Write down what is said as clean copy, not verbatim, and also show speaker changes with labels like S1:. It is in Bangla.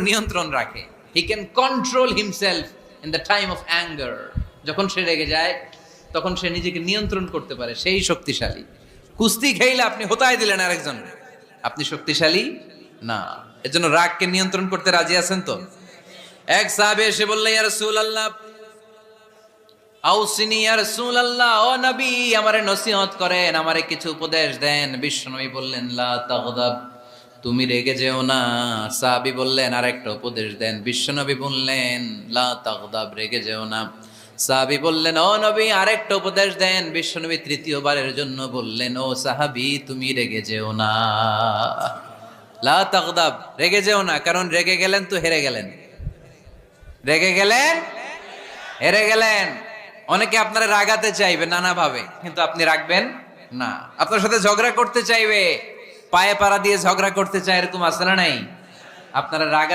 S1: নিয়ন্ত্রণ রাখে। He can control himself in the time of anger. যখন সে রেগে যায় তখন সে নিজেকে নিয়ন্ত্রণ করতে পারে, সেই শক্তিশালী। কুস্তি খেইলে আপনি হোতায় দিলেন আরেকজন, আপনি শক্তিশালী না। এজন্য রাগকে নিয়ন্ত্রণ করতে রাজি আছেন তো? এক সাহাবী এসে বললেন, ইয়া রাসূলুল্লাহ আউসিনি ইয়া রাসূলুল্লাহ, ও নবী আমারে নসিহত করেন, আমারে কিছু উপদেশ দেন। বিশ্বনবী বললেন, লা তাগদাব, তুমি রেগে যেও না। সাহাবী বললেন, আরেকটা উপদেশ দেন। বিশ্বনবী বললেন, লা তাগদাব, রেগে যেও না। সাহাবী বললেন, ও নবী আরেকটা উপদেশ দেন। বিশ্বনবী তৃতীয়বারের জন্য বললেন, ও সাহাবী তুমি রেগে যেও না, লা তাগদাব, রেগে যেও না। কারণ রেগে গেলেন তো হেরে গেলেন, রেগে গেলেন হেরে গেলেন। অনেকে আপনারা রাগাতে চাইবে নানাভাবে, কিন্তু আপনি রাখবেন না। আপনার সাথে ঝগড়া করতে চাইবে, পায়ে পাড়া দিয়ে ঝগড়া করতে চায়, এরকম আছে না নাই? আপনারা রাগাতে